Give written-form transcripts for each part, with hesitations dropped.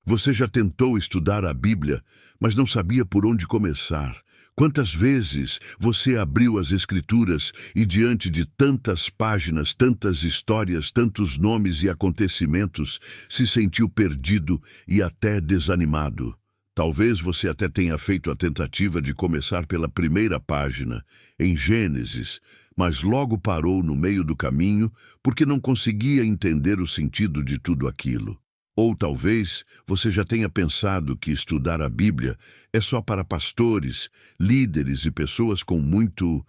Você já tentou estudar a Bíblia, mas não sabia por onde começar? Quantas vezes você abriu as Escrituras e, diante de tantas páginas, tantas histórias, tantos nomes e acontecimentos, se sentiu perdido e até desanimado? Talvez você até tenha feito a tentativa de começar pela primeira página, em Gênesis, mas logo parou no meio do caminho porque não conseguia entender o sentido de tudo aquilo. Ou talvez você já tenha pensado que estudar a Bíblia é só para pastores, líderes e pessoas com muito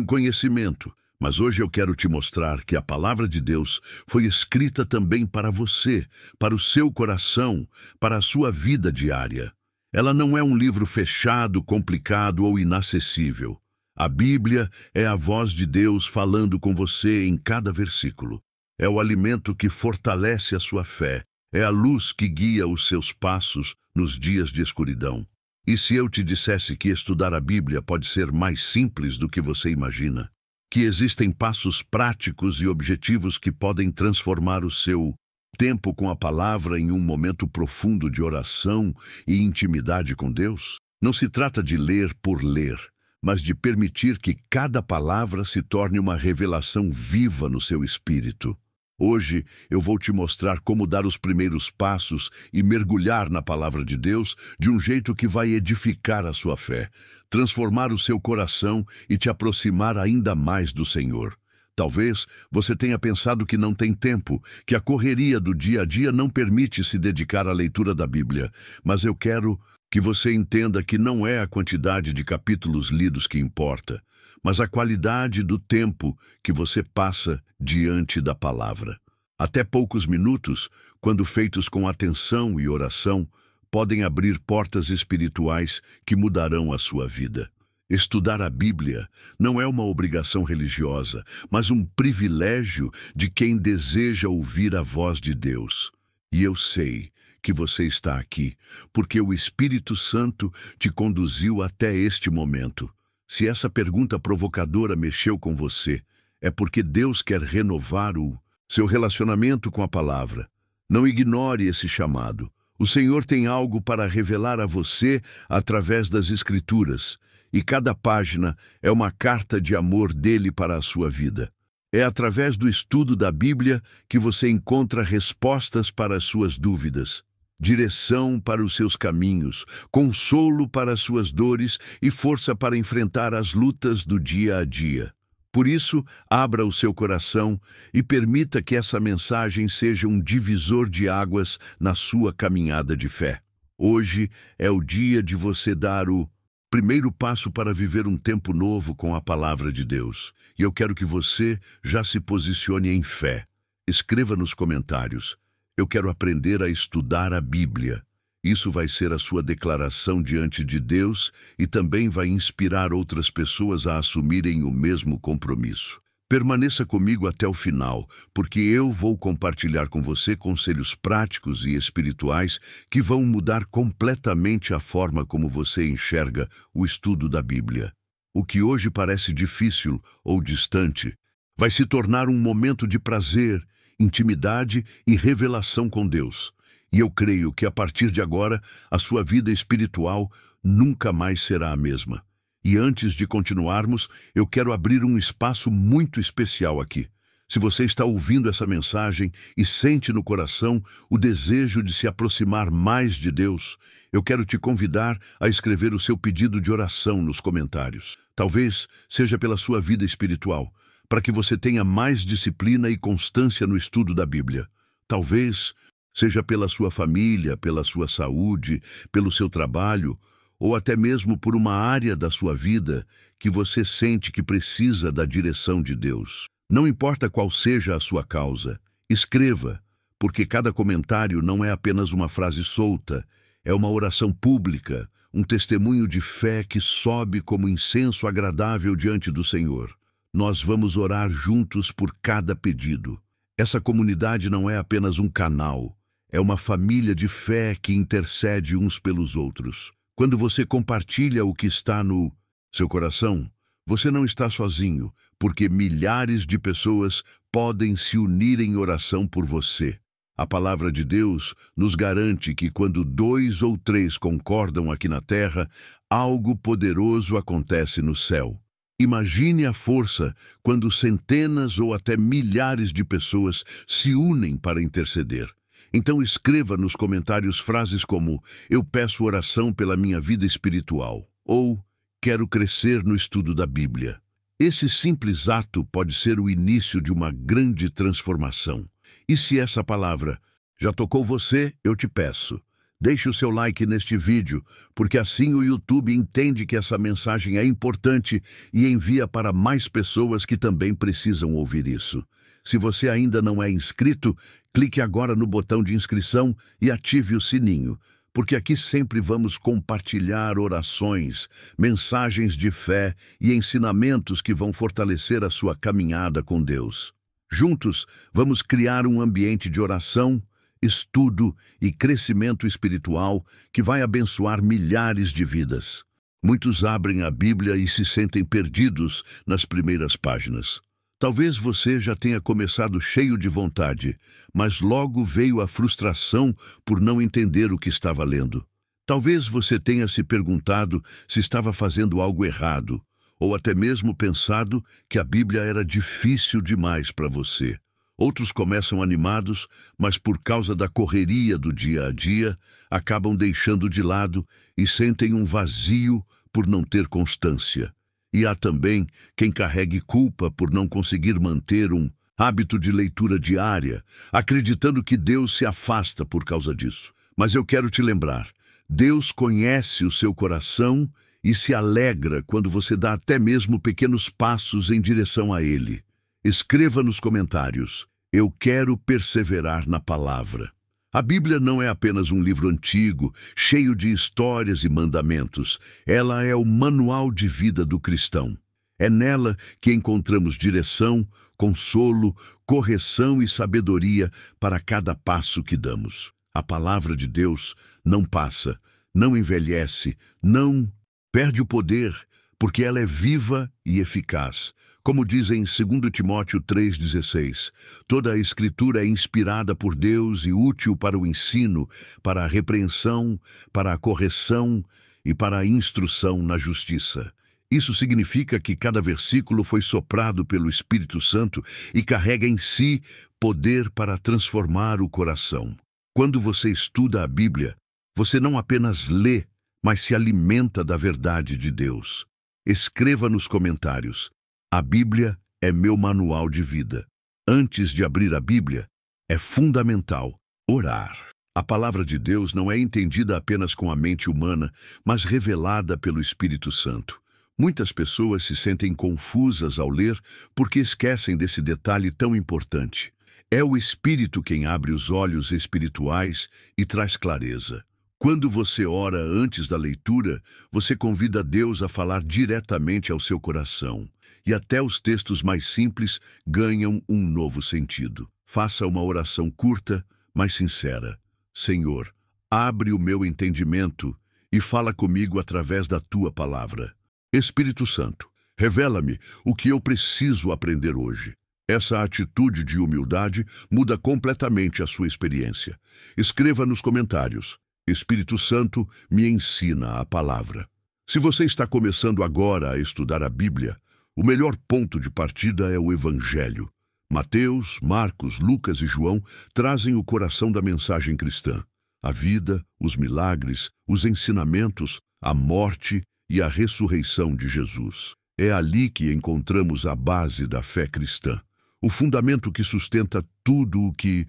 conhecimento. Mas hoje eu quero te mostrar que a palavra de Deus foi escrita também para você, para o seu coração, para a sua vida diária. Ela não é um livro fechado, complicado ou inacessível. A Bíblia é a voz de Deus falando com você em cada versículo. É o alimento que fortalece a sua fé. É a luz que guia os seus passos nos dias de escuridão. E se eu te dissesse que estudar a Bíblia pode ser mais simples do que você imagina? Que existem passos práticos e objetivos que podem transformar o seu tempo com a palavra em um momento profundo de oração e intimidade com Deus? Não se trata de ler por ler, mas de permitir que cada palavra se torne uma revelação viva no seu espírito. Hoje eu vou te mostrar como dar os primeiros passos e mergulhar na palavra de Deus de um jeito que vai edificar a sua fé, transformar o seu coração e te aproximar ainda mais do Senhor. Talvez você tenha pensado que não tem tempo, que a correria do dia a dia não permite se dedicar à leitura da Bíblia, mas eu quero que você entenda que não é a quantidade de capítulos lidos que importa, mas a qualidade do tempo que você passa diante da palavra. Até poucos minutos, quando feitos com atenção e oração, podem abrir portas espirituais que mudarão a sua vida. Estudar a Bíblia não é uma obrigação religiosa, mas um privilégio de quem deseja ouvir a voz de Deus. E eu sei que você está aqui, porque o Espírito Santo te conduziu até este momento. Se essa pergunta provocadora mexeu com você, é porque Deus quer renovar o seu relacionamento com a palavra. Não ignore esse chamado. O Senhor tem algo para revelar a você através das Escrituras, e cada página é uma carta de amor dele para a sua vida. É através do estudo da Bíblia que você encontra respostas para as suas dúvidas, direção para os seus caminhos, consolo para as suas dores e força para enfrentar as lutas do dia a dia. Por isso, abra o seu coração e permita que essa mensagem seja um divisor de águas na sua caminhada de fé. Hoje é o dia de você dar o primeiro passo para viver um tempo novo com a palavra de Deus. E eu quero que você já se posicione em fé. Escreva nos comentários: eu quero aprender a estudar a Bíblia. Isso vai ser a sua declaração diante de Deus e também vai inspirar outras pessoas a assumirem o mesmo compromisso. Permaneça comigo até o final, porque eu vou compartilhar com você conselhos práticos e espirituais que vão mudar completamente a forma como você enxerga o estudo da Bíblia. O que hoje parece difícil ou distante vai se tornar um momento de prazer, intimidade e revelação com Deus. E eu creio que a partir de agora, a sua vida espiritual nunca mais será a mesma. E antes de continuarmos, eu quero abrir um espaço muito especial aqui. Se você está ouvindo essa mensagem e sente no coração o desejo de se aproximar mais de Deus, eu quero te convidar a escrever o seu pedido de oração nos comentários. Talvez seja pela sua vida espiritual, para que você tenha mais disciplina e constância no estudo da Bíblia. Talvez seja pela sua família, pela sua saúde, pelo seu trabalho, ou até mesmo por uma área da sua vida que você sente que precisa da direção de Deus. Não importa qual seja a sua causa, escreva, porque cada comentário não é apenas uma frase solta, é uma oração pública, um testemunho de fé que sobe como incenso agradável diante do Senhor. Nós vamos orar juntos por cada pedido. Essa comunidade não é apenas um canal, é uma família de fé que intercede uns pelos outros. Quando você compartilha o que está no seu coração, você não está sozinho, porque milhares de pessoas podem se unir em oração por você. A palavra de Deus nos garante que quando 2 ou 3 concordam aqui na terra, algo poderoso acontece no céu. Imagine a força quando centenas ou até milhares de pessoas se unem para interceder. Então escreva nos comentários frases como: eu peço oração pela minha vida espiritual, ou quero crescer no estudo da Bíblia. Esse simples ato pode ser o início de uma grande transformação. E se essa palavra já tocou você, eu te peço, deixe o seu like neste vídeo, porque assim o YouTube entende que essa mensagem é importante e envia para mais pessoas que também precisam ouvir isso. Se você ainda não é inscrito, clique agora no botão de inscrição e ative o sininho, porque aqui sempre vamos compartilhar orações, mensagens de fé e ensinamentos que vão fortalecer a sua caminhada com Deus. Juntos, vamos criar um ambiente de oração, estudo e crescimento espiritual que vai abençoar milhares de vidas. Muitos abrem a Bíblia e se sentem perdidos nas primeiras páginas. Talvez você já tenha começado cheio de vontade, mas logo veio a frustração por não entender o que estava lendo. Talvez você tenha se perguntado se estava fazendo algo errado, ou até mesmo pensado que a Bíblia era difícil demais para você. Outros começam animados, mas por causa da correria do dia a dia, acabam deixando de lado e sentem um vazio por não ter constância. E há também quem carregue culpa por não conseguir manter um hábito de leitura diária, acreditando que Deus se afasta por causa disso. Mas eu quero te lembrar, Deus conhece o seu coração e se alegra quando você dá até mesmo pequenos passos em direção a Ele. Escreva nos comentários: eu quero perseverar na palavra. A Bíblia não é apenas um livro antigo, cheio de histórias e mandamentos. Ela é o manual de vida do cristão. É nela que encontramos direção, consolo, correção e sabedoria para cada passo que damos. A palavra de Deus não passa, não envelhece, não perde o poder, porque ela é viva e eficaz. Como diz em 2 Timóteo 3,16, toda a Escritura é inspirada por Deus e útil para o ensino, para a repreensão, para a correção e para a instrução na justiça. Isso significa que cada versículo foi soprado pelo Espírito Santo e carrega em si poder para transformar o coração. Quando você estuda a Bíblia, você não apenas lê, mas se alimenta da verdade de Deus. Escreva nos comentários: a Bíblia é meu manual de vida. Antes de abrir a Bíblia, é fundamental orar. A palavra de Deus não é entendida apenas com a mente humana, mas revelada pelo Espírito Santo. Muitas pessoas se sentem confusas ao ler porque esquecem desse detalhe tão importante. É o Espírito quem abre os olhos espirituais e traz clareza. Quando você ora antes da leitura, você convida Deus a falar diretamente ao seu coração. E até os textos mais simples ganham um novo sentido. Faça uma oração curta, mas sincera. Senhor, abre o meu entendimento e fala comigo através da tua palavra. Espírito Santo, revela-me o que eu preciso aprender hoje. Essa atitude de humildade muda completamente a sua experiência. Escreva nos comentários: Espírito Santo, me ensina a palavra. Se você está começando agora a estudar a Bíblia, o melhor ponto de partida é o Evangelho. Mateus, Marcos, Lucas e João trazem o coração da mensagem cristã. A vida, os milagres, os ensinamentos, a morte e a ressurreição de Jesus. É ali que encontramos a base da fé cristã, o fundamento que sustenta tudo o que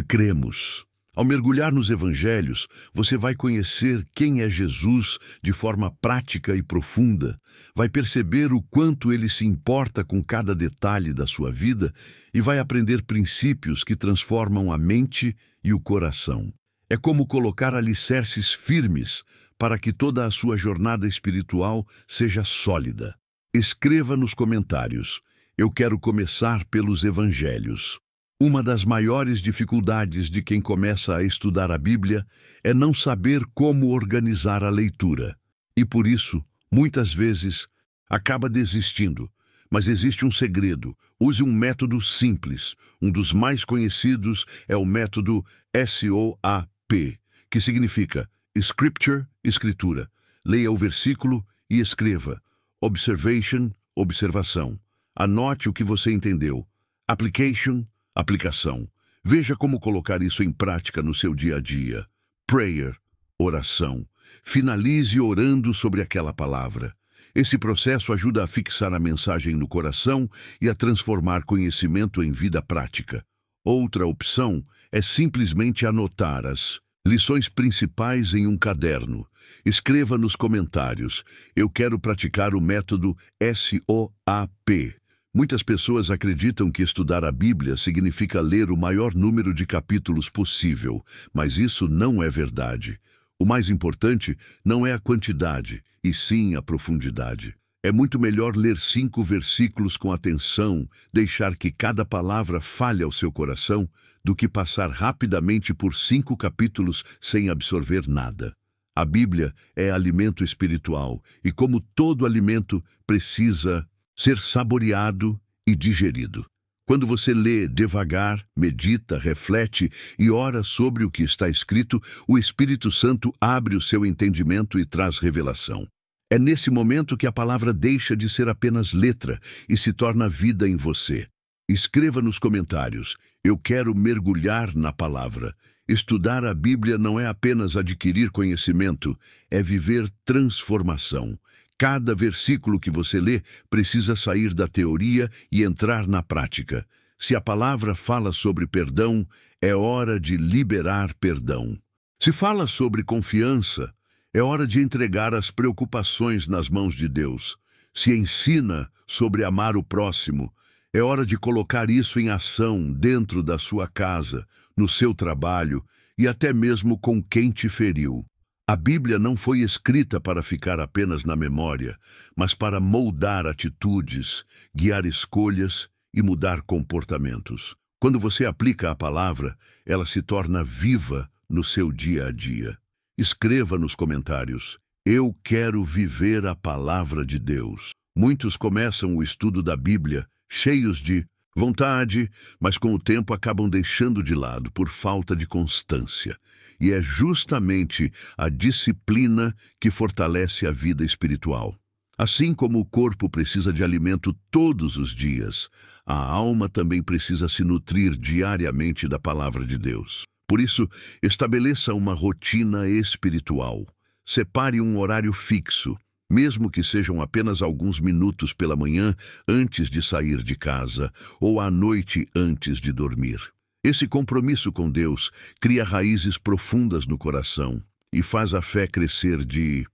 cremos. Ao mergulhar nos evangelhos, você vai conhecer quem é Jesus de forma prática e profunda, vai perceber o quanto ele se importa com cada detalhe da sua vida e vai aprender princípios que transformam a mente e o coração. É como colocar alicerces firmes para que toda a sua jornada espiritual seja sólida. Escreva nos comentários: eu quero começar pelos evangelhos. Uma das maiores dificuldades de quem começa a estudar a Bíblia é não saber como organizar a leitura. E por isso, muitas vezes, acaba desistindo, Mas existe um segredo. Use um método simples. Um dos mais conhecidos é o método SOAP, que significa Scripture, escritura. Leia o versículo e escreva. Observation, observação. Anote o que você entendeu. Application, aplicação. Veja como colocar isso em prática no seu dia a dia. Prayer, oração. Finalize orando sobre aquela palavra. Esse processo ajuda a fixar a mensagem no coração e a transformar conhecimento em vida prática. Outra opção é simplesmente anotar as lições principais em um caderno. Escreva nos comentários: eu quero praticar o método SOAP. Muitas pessoas acreditam que estudar a Bíblia significa ler o maior número de capítulos possível, mas isso não é verdade. O mais importante não é a quantidade, e sim a profundidade. É muito melhor ler 5 versículos com atenção, deixar que cada palavra fale ao seu coração, do que passar rapidamente por 5 capítulos sem absorver nada. A Bíblia é alimento espiritual, e como todo alimento, precisa ser saboreado e digerido. Quando você lê devagar, medita, reflete e ora sobre o que está escrito, o Espírito Santo abre o seu entendimento e traz revelação. É nesse momento que a palavra deixa de ser apenas letra e se torna vida em você. Escreva nos comentários: eu quero mergulhar na palavra. Estudar a Bíblia não é apenas adquirir conhecimento, é viver transformação. Cada versículo que você lê precisa sair da teoria e entrar na prática. Se a palavra fala sobre perdão, é hora de liberar perdão. Se fala sobre confiança, é hora de entregar as preocupações nas mãos de Deus. Se ensina sobre amar o próximo, é hora de colocar isso em ação dentro da sua casa, no seu trabalho e até mesmo com quem te feriu. A Bíblia não foi escrita para ficar apenas na memória, mas para moldar atitudes, guiar escolhas e mudar comportamentos. Quando você aplica a palavra, ela se torna viva no seu dia a dia. Escreva nos comentários: eu quero viver a palavra de Deus. Muitos começam o estudo da Bíblia cheios de vontade, mas com o tempo acabam deixando de lado por falta de constância. E é justamente a disciplina que fortalece a vida espiritual. Assim como o corpo precisa de alimento todos os dias, a alma também precisa se nutrir diariamente da palavra de Deus. Por isso, estabeleça uma rotina espiritual. Separe um horário fixo, mesmo que sejam apenas alguns minutos pela manhã antes de sair de casa ou à noite antes de dormir. Esse compromisso com Deus cria raízes profundas no coração e faz a fé crescer de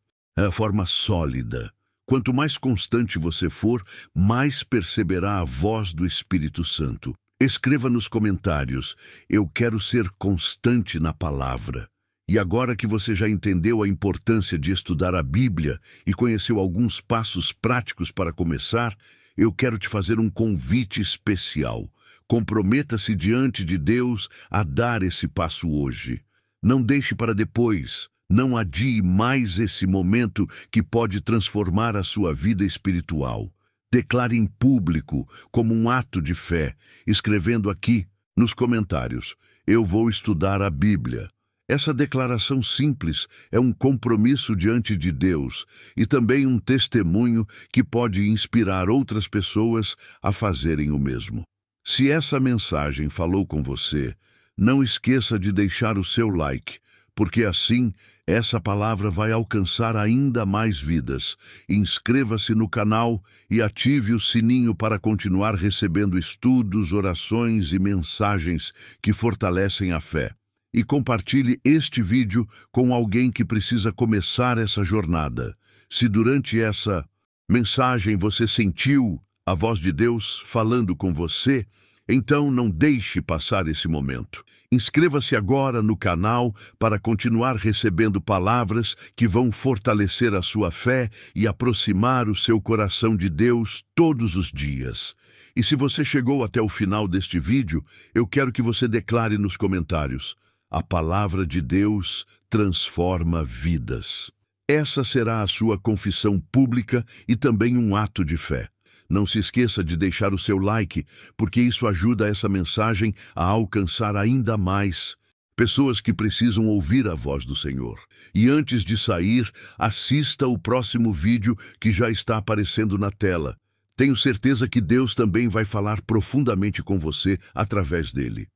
forma sólida. Quanto mais constante você for, mais perceberá a voz do Espírito Santo. Escreva nos comentários: eu quero ser constante na palavra. E agora que você já entendeu a importância de estudar a Bíblia e conheceu alguns passos práticos para começar, eu quero te fazer um convite especial. Comprometa-se diante de Deus a dar esse passo hoje. Não deixe para depois. Não adie mais esse momento que pode transformar a sua vida espiritual. Declare em público, como um ato de fé, escrevendo aqui nos comentários: eu vou estudar a Bíblia. Essa declaração simples é um compromisso diante de Deus e também um testemunho que pode inspirar outras pessoas a fazerem o mesmo. Se essa mensagem falou com você, não esqueça de deixar o seu like, porque assim essa palavra vai alcançar ainda mais vidas. Inscreva-se no canal e ative o sininho para continuar recebendo estudos, orações e mensagens que fortalecem a fé. E compartilhe este vídeo com alguém que precisa começar essa jornada. Se durante essa mensagem você sentiu a voz de Deus falando com você, então não deixe passar esse momento. Inscreva-se agora no canal para continuar recebendo palavras que vão fortalecer a sua fé e aproximar o seu coração de Deus todos os dias. E se você chegou até o final deste vídeo, eu quero que você declare nos comentários: a palavra de Deus transforma vidas. Essa será a sua confissão pública e também um ato de fé. Não se esqueça de deixar o seu like, porque isso ajuda essa mensagem a alcançar ainda mais pessoas que precisam ouvir a voz do Senhor. E antes de sair, assista o próximo vídeo que já está aparecendo na tela. Tenho certeza que Deus também vai falar profundamente com você através dele.